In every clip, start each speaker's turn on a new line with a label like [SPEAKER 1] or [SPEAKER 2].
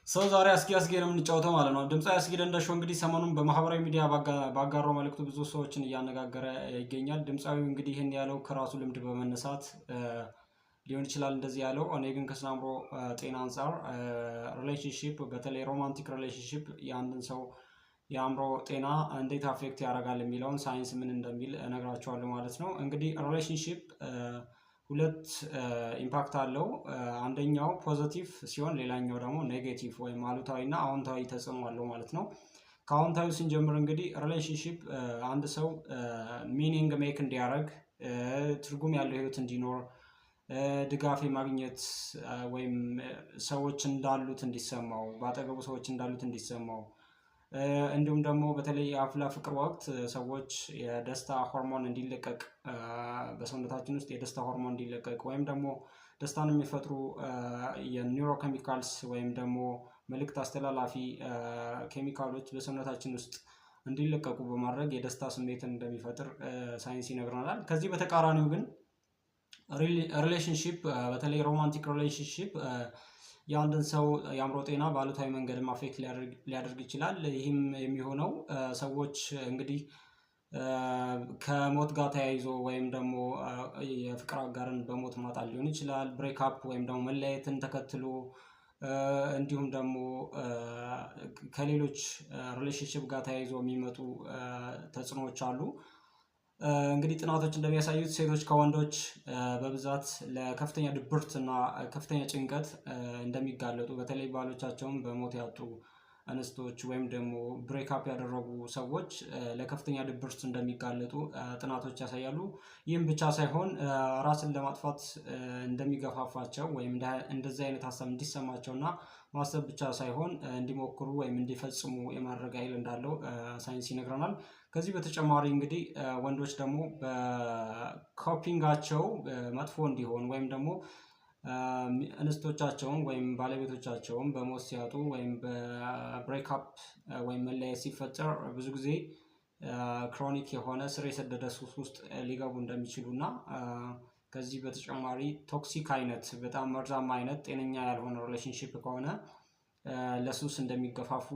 [SPEAKER 1] ዛሬ አስጊ ነው የምንጫወተው ማለት ነው። ድምፃዊ አስጊ ደንደሾ እንግዲህ ሰሞኑን በማህበራዊ ሚዲያ ባጋራው መልእክቱ ብዙ ሰዎችን እያነጋገረ ይገኛል። ድምፃዊው እንግዲህ ይህን ያለው ከራሱ ልምድ በመነሳት ሊሆን ይችላል እንደዚህ ያለው። እኔ ግን ከስነ አእምሮ ጤና አንፃር ሪሌሽንሺፕ፣ በተለይ ሮማንቲክ ሪሌሽንሺፕ የአንድን ሰው የአእምሮ ጤና እንዴት አፌክት ያደርጋል የሚለውን ሳይንስ ምን እንደሚል እነግራችኋለሁ ማለት ነው። እንግዲህ ሪሌሽንሺፕ ሁለት ኢምፓክት አለው። አንደኛው ፖዚቲቭ ሲሆን ሌላኛው ደግሞ ኔጌቲቭ ወይም አሉታዊ እና አዎንታዊ ተጽዕኖ አለው ማለት ነው። ከአዎንታዊ ስንጀምር እንግዲህ ሪሌሽንሺፕ አንድ ሰው ሚኒንግ ሜክ እንዲያደርግ፣ ትርጉም ያለው ህይወት እንዲኖር፣ ድጋፍ የማግኘት ወይም ሰዎች እንዳሉት እንዲሰማው፣ በአጠገቡ ሰዎች እንዳሉት እንዲሰማው፣ እንዲሁም ደግሞ በተለይ የአፍላ ፍቅር ወቅት ሰዎች የደስታ ሆርሞን እንዲለቀቅ፣ በሰውነታችን ውስጥ የደስታ ሆርሞን እንዲለቀቅ ወይም ደግሞ ደስታን የሚፈጥሩ የኒውሮ ኬሚካልስ ወይም ደግሞ መልእክት አስተላላፊ ኬሚካሎች በሰውነታችን ውስጥ እንዲለቀቁ በማድረግ የደስታ ስሜትን እንደሚፈጥር ሳይንስ ይነግረናል። ከዚህ በተቃራኒው ግን ሪሌሽንሺፕ በተለይ ሮማንቲክ ሪሌሽንሺፕ የአንድን ሰው የአእምሮ ጤና በአሉታዊ መንገድም አፌክት ሊያደርግ ይችላል። ይህም የሚሆነው ሰዎች እንግዲህ ከሞት ጋር ተያይዞ ወይም ደግሞ የፍቅር አጋርን በሞት ማጣት ሊሆን ይችላል። ብሬክአፕ ወይም ደግሞ መለያየትን ተከትሎ እንዲሁም ደግሞ ከሌሎች ሪሌሽንሺፕ ጋር ተያይዞ የሚመጡ ተጽዕኖዎች አሉ። እንግዲህ ጥናቶች እንደሚያሳዩት ሴቶች ከወንዶች በብዛት ለከፍተኛ ድብርት እና ከፍተኛ ጭንቀት እንደሚጋለጡ፣ በተለይ ባሎቻቸውን በሞት ያጡ እንስቶች ወይም ደግሞ ብሬክአፕ ያደረጉ ሰዎች ለከፍተኛ ድብርት እንደሚጋለጡ ጥናቶች ያሳያሉ። ይህም ብቻ ሳይሆን ራስን ለማጥፋት እንደሚገፋፋቸው ወይም እንደዚህ አይነት ሀሳብ እንዲሰማቸውና ማሰብ ብቻ ሳይሆን እንዲሞክሩ ወይም እንዲፈጽሙ የማድረግ ኃይል እንዳለው ሳይንስ ይነግረናል። ከዚህ በተጨማሪ እንግዲህ ወንዶች ደግሞ በኮፒንጋቸው መጥፎ እንዲሆን ወይም ደግሞ እንስቶቻቸውን ወይም ባለቤቶቻቸውን በሞት ሲያጡ ወይም በብሬክአፕ ወይም መለያየት ሲፈጠር ብዙ ጊዜ ክሮኒክ የሆነ ስር የሰደደ ሱስ ውስጥ ሊገቡ እንደሚችሉ እና ከዚህ በተጨማሪ ቶክሲክ አይነት በጣም መርዛማ አይነት ጤነኛ ያልሆነ ሪሌሽንሺፕ ከሆነ ለሱስ እንደሚገፋፉ፣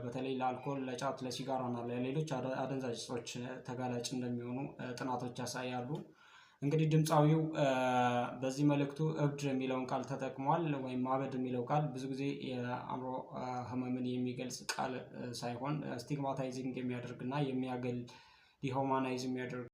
[SPEAKER 1] በተለይ ለአልኮል፣ ለጫት፣ ለሲጋራ እና ለሌሎች አደንዛዥ እጾች ተጋላጭ እንደሚሆኑ ጥናቶች ያሳያሉ። እንግዲህ ድምፃዊው በዚህ መልእክቱ እብድ የሚለውን ቃል ተጠቅሟል። ወይም ማበድ የሚለው ቃል ብዙ ጊዜ የአእምሮ ህመምን የሚገልጽ ቃል ሳይሆን ስቲግማታይዚንግ የሚያደርግ እና የሚያገል ዲሆማናይዝ የሚያደርግ